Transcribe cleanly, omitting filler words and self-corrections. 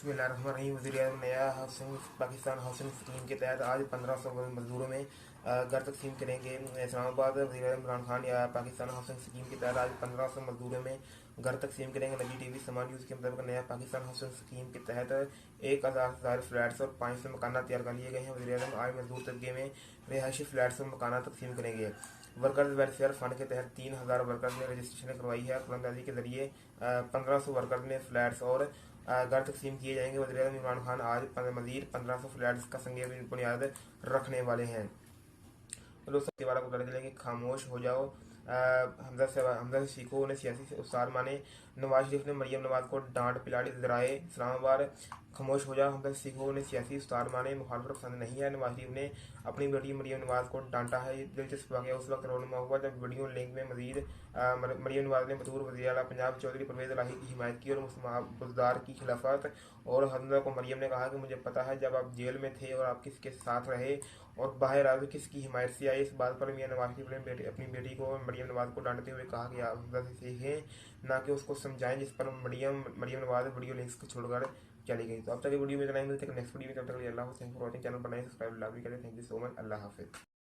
बिस्मिल्लाहिर्रहमानिर्रहीम। वज़ीर-ए-आज़म नया हाउसिंग पाकिस्तान हाउसिंग स्कीम के तहत आज 1500 मजदूरों में घर तकसीम करेंगे। इस्लामाबाद वज़ीर-ए-आज़म इमरान खान या पाकिस्तान हाउसिंग स्कीम के तहत आज 1500 मजदूरों में घर तकसीम करेंगे। निजी टीवी समान न्यूज़ के मुताबिक नया पाकिस्तान हाउसिंग स्कीम के तहत 1000 फ्लैट्स और 500 मकाना तैयार कर लिए गए हैं। वज़ीर-ए-आज़म आज मजदूर तबके में रिहायशी फ्लैट्स और मकाना तकसीम करेंगे। वर्कर्स वेलफेयर फंड के तहत 3000 वर्कर्स ने रजिस्ट्रेशन करवाई है। कुलंदाजी के जरिए 1500 वर्कर्स ने फ्लैट्स और घर तकसीम किए जाएंगे। वज़ीर-ए-आज़म इमरान खान आज मज़ीद 1500 फ्लैट्स का संग बुनियाद रखने वाले हैं। दोस्तों के बारे में बताने चलेंगे, खामोश हो जाओ, हमजा से सीखो, उन्हें सियासी उस्ताद माने। नवाज शरीफ ने मरियम नवाज को डांट पिलाड़ी जराए इस्लामाबाद। खामोश हो जाओ, हमजा से सीखो, उन्हें सियासी उस्ताद माने, मुखालफत पसंद नहीं है। नवाज शरीफ ने अपनी बेटी मरियम नवाज को डांटा है। ये दिलचस्प वाक़या उस वक्त रोनमा हुआ जब वीडियो लिंक में मजीद मरियम नवाज ने बतौर वज़ीर आला पंजाब चौधरी परवेज़ इलाही की हिमायत की और बुज़दार की खिलाफत। और हमजा को मरियम ने कहा कि मुझे पता है जब आप जेल में थे और आप किसके साथ रहे और बाहर आए तो किसकी हिमायत से आए। इस बात पर मियां नवाज शरीफ ने अपनी बेटी को मरियम नवाज को डांटते हुए कहा कि आप हमजा से सीखें, ना कि उसको समझाएं, जिस पर मरियम नवाज वीडियो लिंक्स को छोड़कर चली गई। तो अब तक वीडियो में इतना ही, मिलते हैं नेक्स्ट वीडियो में। तब तक अल्लाह, थैंक फॉर वॉचिंग। चैनल बनाए, सब्सक्राइब, लाइक भी करें। Thank you so much. अल्लाह हाफिज़।